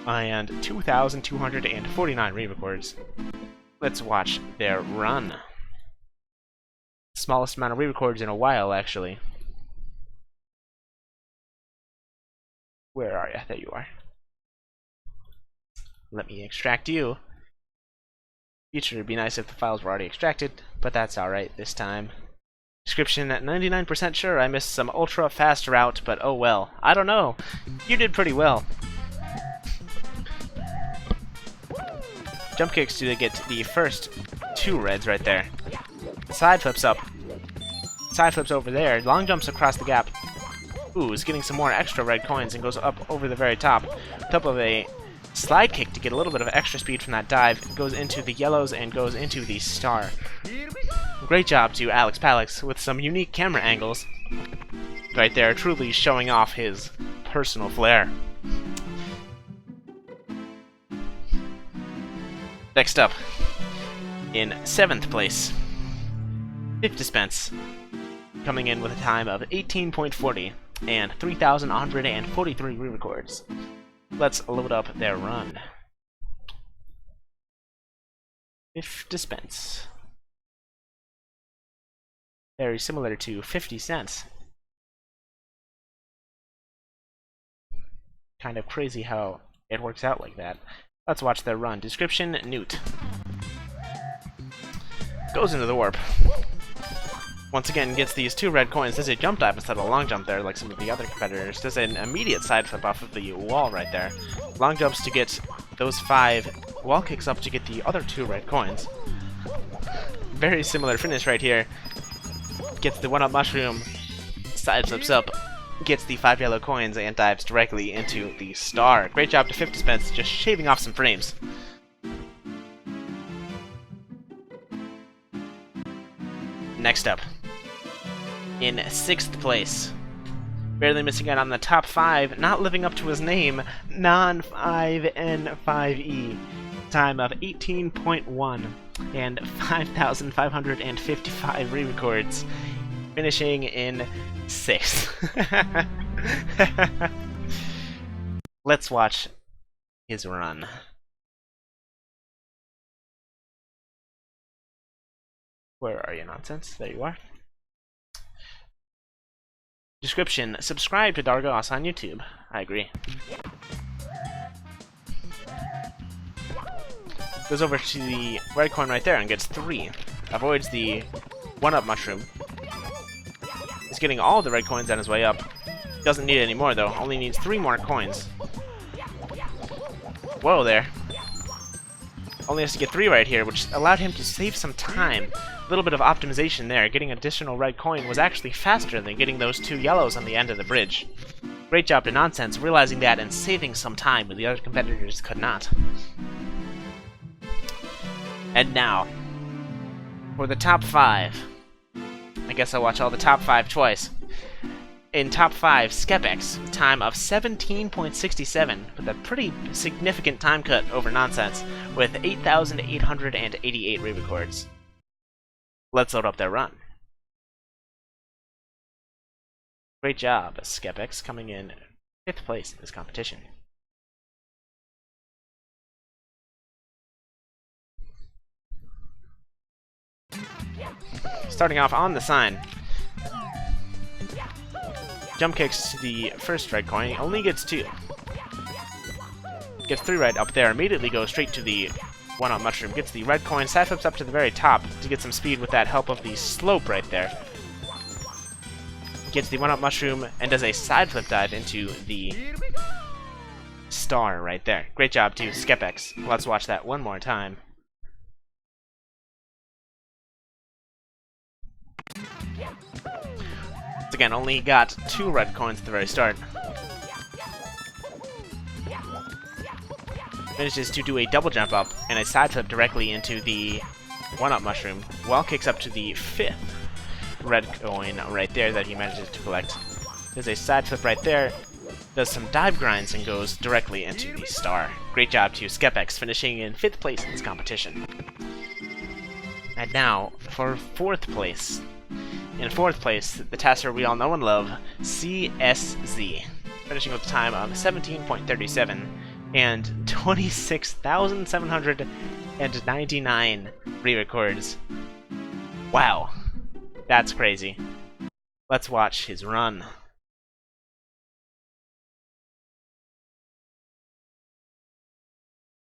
and 2,249 re-records. Let's watch their run. Smallest amount of re-records in a while, actually. Where are you? There you are. Let me extract you. Future, it'd be nice if the files were already extracted, but that's alright this time. Description, 99% sure I missed some ultra fast route, but oh well. I don't know. You did pretty well. Jump kicks to get the first 2 reds right there. Side flips up. Side flips over there. Long jumps across the gap. Ooh, is getting some more extra red coins and goes up over the very top. Top of a slide kick to get a little bit of extra speed from that dive. Goes into the yellows and goes into the star. Great job to Alex Palix with some unique camera angles. Right there, truly showing off his personal flair. Next up, in 7th place, fifdspence, coming in with a time of 18.40 and 3,143 re-records. Let's load up their run. fifdspence. Very similar to 50 cents. Kind of crazy how it works out like that. Let's watch their run. Description, Newt. Goes into the warp. Once again, gets these 2 red coins. Does a jump dive instead of a long jump there, like some of the other competitors. Does an immediate side flip off of the wall right there. Long jumps to get those 5. Wall kicks up to get the other 2 red coins. Very similar finish right here. Gets the one-up mushroom. Side flips up. Gets the 5 yellow coins and dives directly into the star. Great job to fifdspence, just shaving off some frames. Next up, in 6th place, barely missing out on the top 5, not living up to his name, Non5N5E. Time of 18.1 and 5,555 re-records, finishing in 6th. Let's watch his run. Where are you, nonsense? There you are. Description, subscribe to Dargos on YouTube. I agree. Goes over to the red coin right there and gets 3. Avoids the one-up mushroom. He's getting all the red coins on his way up. Doesn't need any more though, only needs 3 more coins. Whoa there. Only has to get 3 right here, which allowed him to save some time. A little bit of optimization there. Getting additional red coin was actually faster than getting those 2 yellows on the end of the bridge. Great job to Nonsense realizing that and saving some time when the other competitors could not. And now, for the top 5. I guess I'll watch all the top 5 twice. In top 5, Skepex, time of 17.67, with a pretty significant time cut over Nonsense, with 8,888 re-records. Let's load up their run. Great job, Skepex, coming in 5th place in this competition. Starting off on the sign. Jump kicks to the first red coin, only gets 2. Gets 3 red up there, immediately goes straight to the one-up mushroom. Gets the red coin, side flips up to the very top to get some speed with that help of the slope right there. Gets the one-up mushroom and does a side flip dive into the star right there. Great job to Skepex. Let's watch that one more time. Once again, only got 2 red coins at the very start. Manages to do a double jump up and a side flip directly into the one-up mushroom. Wall kicks up to the 5th red coin right there that he manages to collect. There's a side flip right there. Does some dive grinds and goes directly into the star. Great job to Skepex, finishing in 5th place in this competition. And now, for 4th place. In 4th place, the TASer we all know and love, CeeSZee, finishing with a time of 17.37 and 26,799 re-records. Wow, that's crazy. Let's watch his run.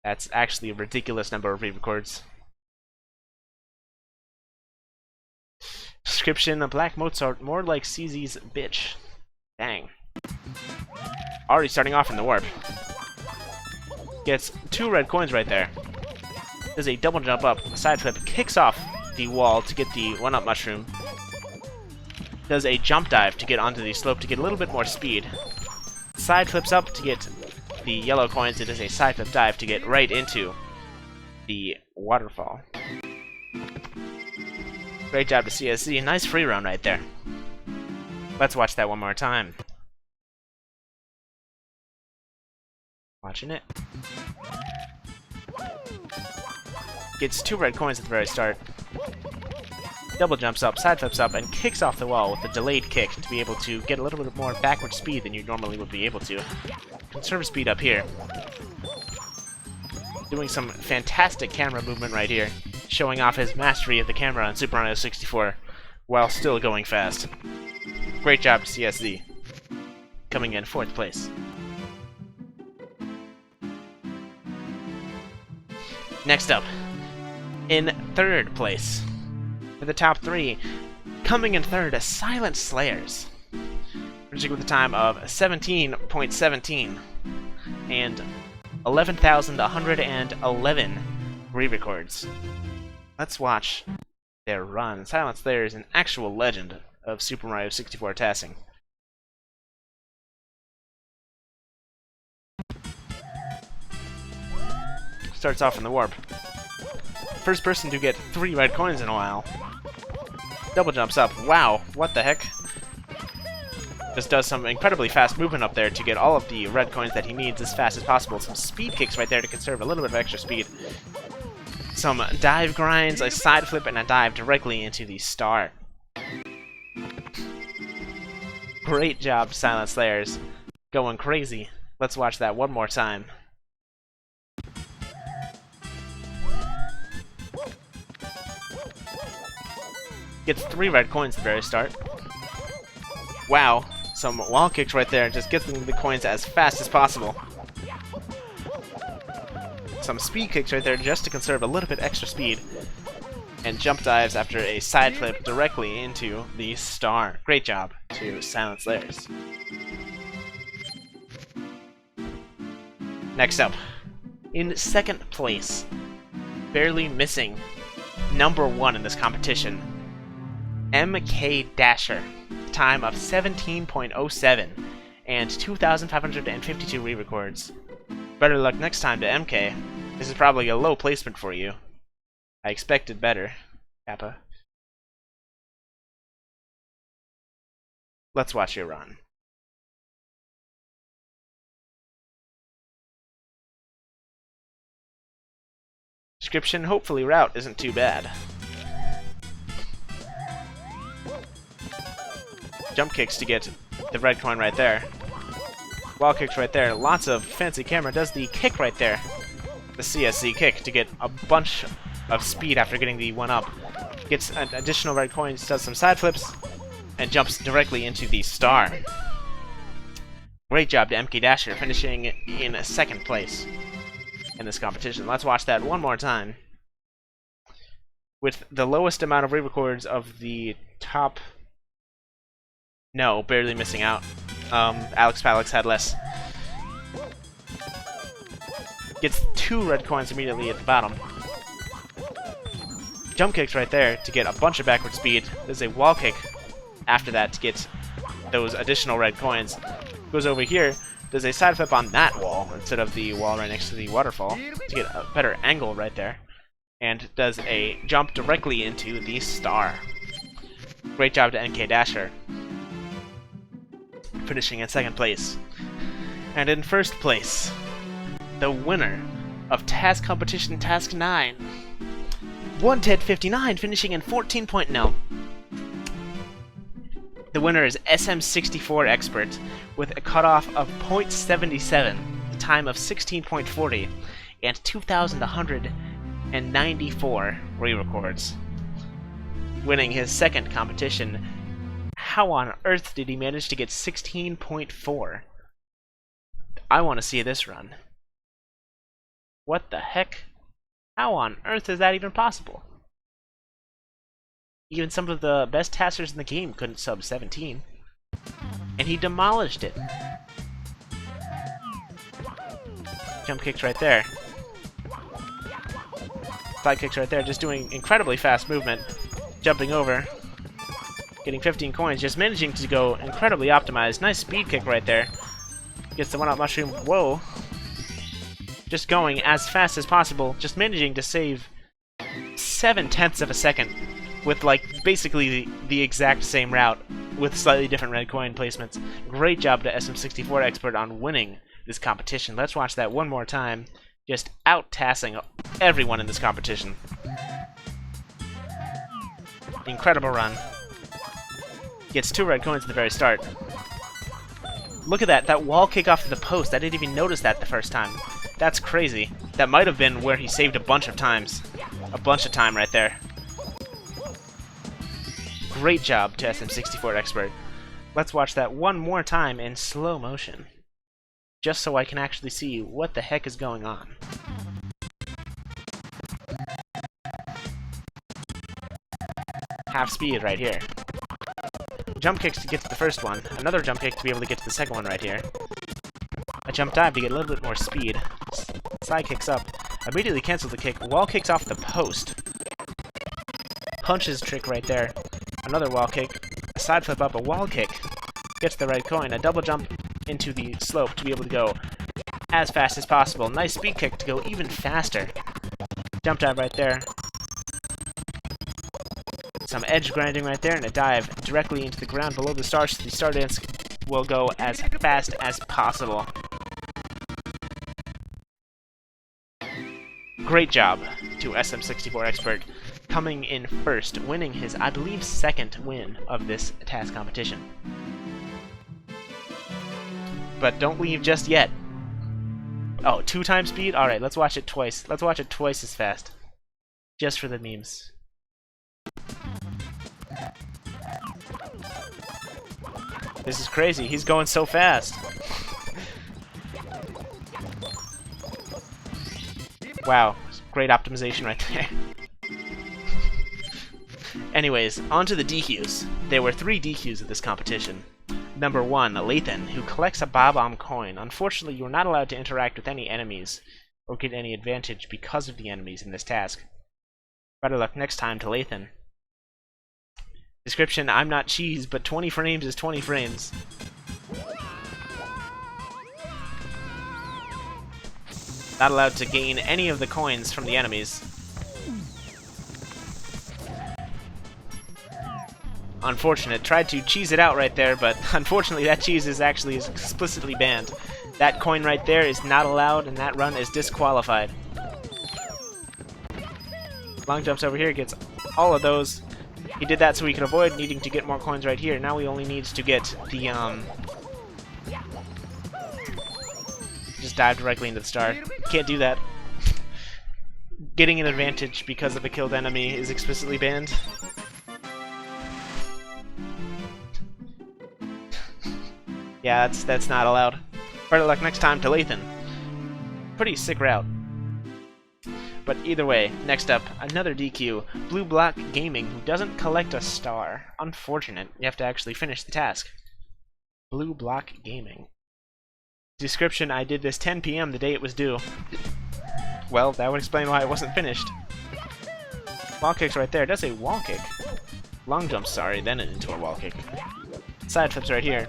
That's actually a ridiculous number of re-records. Description: a black Mozart, more like CeeSZee's bitch. Dang. Already starting off in the warp. Gets 2 red coins right there. Does a double jump up, side flip, kicks off the wall to get the one-up mushroom. Does a jump dive to get onto the slope to get a little bit more speed. Side flips up to get the yellow coins. It does a side flip dive to get right into the waterfall. Great job to CeeSZee. Nice free run right there. Let's watch that one more time. Watching it. Gets 2 red coins at the very start. Double jumps up, side flips up, and kicks off the wall with a delayed kick to be able to get a little bit more backward speed than you normally would be able to. Conserve speed up here. Doing some fantastic camera movement right here, showing off his mastery of the camera on Super Mario 64 while still going fast. Great job to CeeSZee, coming in 4th place. Next up, in 3rd place, for the top 3, coming in 3rd, SilentSlayers, finishing with a time of 17.17 and 11,111 re-records. Let's watch their run. SilentSlayers is an actual legend of Super Mario 64 tassing. Starts off in the warp. First person to get 3 red coins in a while. Double jumps up. Wow, what the heck? Just does some incredibly fast movement up there to get all of the red coins that he needs as fast as possible. Some speed kicks right there to conserve a little bit of extra speed. Some dive grinds, a side flip, and a dive directly into the star. Great job, SilentSlayers. Going crazy. Let's watch that one more time. Gets 3 red coins at the very start. Wow, some wall kicks right there, just gets the coins as fast as possible. Some speed kicks right there just to conserve a little bit extra speed. And jump dives after a side flip directly into the star. Great job to SilentSlayers. Next up, in 2nd place, barely missing number 1 in this competition, MKDasher, time of 17.07 and 2,552 re-records. Better luck next time to MK. This is probably a low placement for you. I expected better, Kappa. Let's watch your run. Description: hopefully route isn't too bad. Jump kicks to get the red coin right there. Wall kicks right there. Lots of fancy camera. Does the kick right there. The CeeSZee kick to get a bunch of speed after getting the 1-up. Gets an additional red coins, does some side flips, and jumps directly into the star. Great job to MKDasher, finishing in 2nd place in this competition. Let's watch that one more time. With the lowest amount of re-records of the top... No, barely missing out. Alex Palix had less. Gets 2 red coins immediately at the bottom. Jump kicks right there to get a bunch of backward speed. There's a wall kick after that to get those additional red coins. Goes over here, does a side flip on that wall instead of the wall right next to the waterfall to get a better angle right there. and does a jump directly into the star. Great job to MKDasher, finishing in 2nd place. And in 1st place, the winner of Task Competition Task 9, 1TED59, finishing in 14.0. The winner is SM64 Expert with a cutoff of .77, a time of 16.40, and 2,194 re-records. Winning his 2nd competition. How on earth did he manage to get 16.4? I want to see this run. What the heck? How on earth is that even possible? Even some of the best tasters in the game couldn't sub 17. And he demolished it. Jump kicks right there. Side kicks right there, just doing incredibly fast movement. Jumping over. Getting 15 coins, just managing to go incredibly optimized. Nice speed kick right there. Gets the 1-up mushroom. Whoa. Just going as fast as possible. Just managing to save 0.7 of a second. With, like, basically the exact same route. With slightly different red coin placements. Great job to SM64 Expert on winning this competition. Let's watch that one more time. Just out-tassing everyone in this competition. Incredible run. Gets 2 red coins at the very start. Look at that wall kick off to the post. I didn't even notice that the first time. That's crazy. That might have been where he saved a bunch of times. A bunch of time right there. Great job to SM64 Expert. Let's watch that one more time in slow motion. Just so I can actually see what the heck is going on. Half speed right here. Jump kicks to get to the first one. Another jump kick to be able to get to the second one right here. A jump dive to get a little bit more speed. Side kicks up. Immediately cancels the kick. Wall kicks off the post. Punches trick right there. Another wall kick. A side flip up. A wall kick. Gets the red coin. A double jump into the slope to be able to go as fast as possible. Nice speed kick to go even faster. Jump dive right there. Some edge grinding right there, and a dive directly into the ground below the star, so the star dance will go as fast as possible. Great job to SM64 Expert, coming in 1st, winning his, I believe, 2nd win of this task competition. But don't leave just yet. Oh, 2 times speed? Alright, let's watch it twice. Let's watch it twice as fast. Just for the memes. This is crazy. He's going so fast. Wow. Great optimization right there. Anyways, on to the DQs. There were 3 DQs of this competition. Number 1, Lathan, who collects a Bob-omb coin. Unfortunately, you are not allowed to interact with any enemies or get any advantage because of the enemies in this task. Better luck next time to Lathan. Description, I'm not cheese, but 20 frames is 20 frames. Not allowed to gain any of the coins from the enemies. Unfortunate. Tried to cheese it out right there, but unfortunately that cheese is actually explicitly banned. That coin right there is not allowed, and that run is disqualified. Long jumps over here, gets all of those. He did that so he could avoid needing to get more coins right here. Now he only needs to get the, just dive directly into the star. Can't do that. Getting an advantage because of a killed enemy is explicitly banned. Yeah, that's not allowed. Better luck next time to Lathan. Pretty sick route. But either way, next up, another DQ. Blue Block Gaming, who doesn't collect a star. Unfortunate. You have to actually finish the task. Blue Block Gaming. Description, I did this 10 PM the day it was due. Well, that would explain why it wasn't finished. Wall kicks right there. It does a wall kick. Long jump, sorry, then into a wall kick. Side flips right here.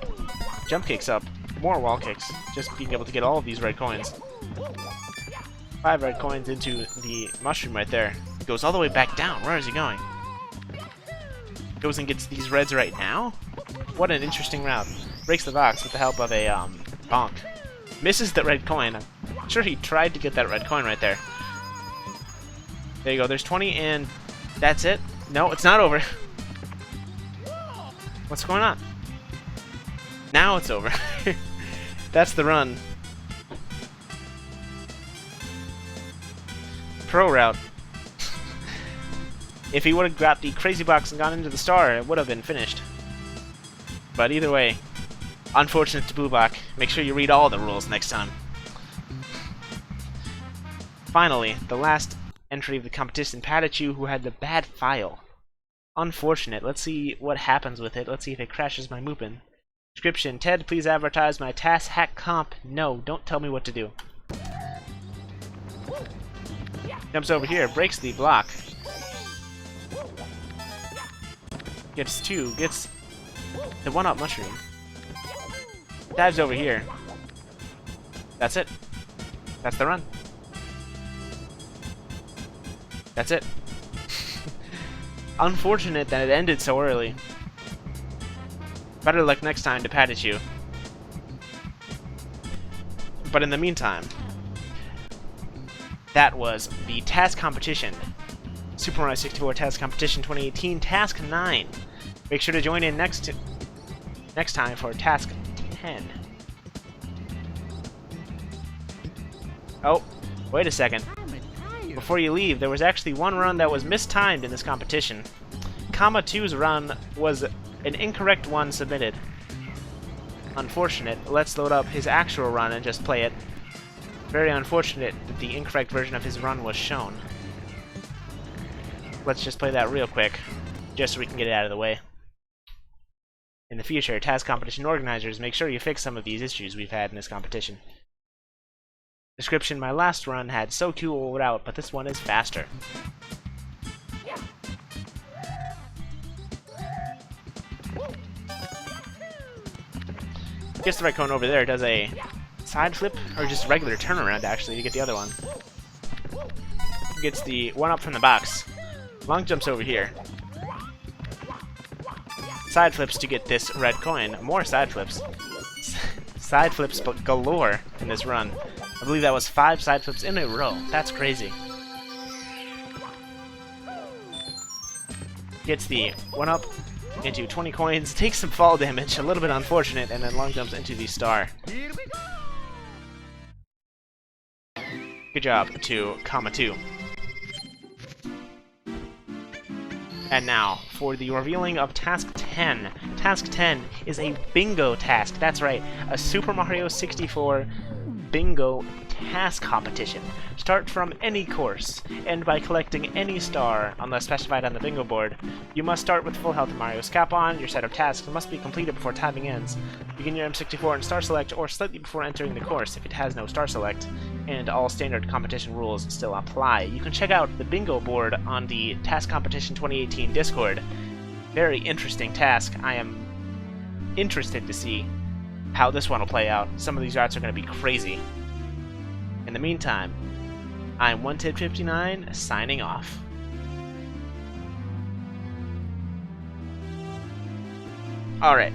Jump kicks up. More wall kicks. Just being able to get all of these red coins. 5 red coins into the mushroom right there. Goes all the way back down. Where is he going? Goes and gets these reds right now? What an interesting route. Breaks the box with the help of a bonk. Misses the red coin. I'm sure he tried to get that red coin right there. There you go. There's 20 and that's it. No, it's not over. What's going on? Now it's over. That's the run. Pro route. If he would have got the crazy box and gone into the star, it would have been finished. But either way, unfortunate to Bubak. Make sure you read all the rules next time. Finally, the last entry of the competition, Patachu, who had the bad file. Unfortunate. Let's see what happens with it. Let's see if it crashes my Mupin. Description: Ted, please advertise my TAS hack comp. No, don't tell me what to do. Jumps over here, breaks the block. Gets 2, gets the 1-up mushroom. Dives over here. That's it. That's the run. That's it. Unfortunate that it ended so early. Better luck next time to Patachu. But in the meantime, that was the TAS competition. Super Mario 64 TAS Competition 2018, Task 9. Make sure to join in next time for Task 10. Oh, wait a second. Before you leave, there was actually one run that was mistimed in this competition. Comma 2's run was an incorrect one submitted. Unfortunate. Let's load up his actual run and just play it. Very unfortunate that the incorrect version of his run was shown. Let's just play that real quick, just so we can get it out of the way. In the future, TAS competition organizers, make sure you fix some of these issues we've had in this competition. Description: my last run had so cool route, but this one is faster. Gets the right cone over there, does a side flip, or just regular turnaround actually to get the other one. Gets the 1-up from the box. Long jumps over here. Side flips to get this red coin. More side flips. Side flips but galore in this run. I believe that was 5 side flips in a row. That's crazy. Gets the 1-up into 20 coins, takes some fall damage, a little bit unfortunate, and then long jumps into the star. Good job to Comma 2. And now, for the revealing of Task 10. Task 10 is a bingo task. That's right, a Super Mario 64 bingo task competition. Start from any course, end by collecting any star, unless specified on the bingo board. You must start with full health of Mario's cap on. Your set of tasks must be completed before timing ends. Begin your M64 in Star Select, or slightly before entering the course if it has no Star Select, and all standard competition rules still apply. You can check out the bingo board on the TAS Competition 2018 Discord. Very interesting task. I am interested to see how this one will play out. Some of these routes are going to be crazy. In the meantime, I'm OneTed59 signing off. Alright.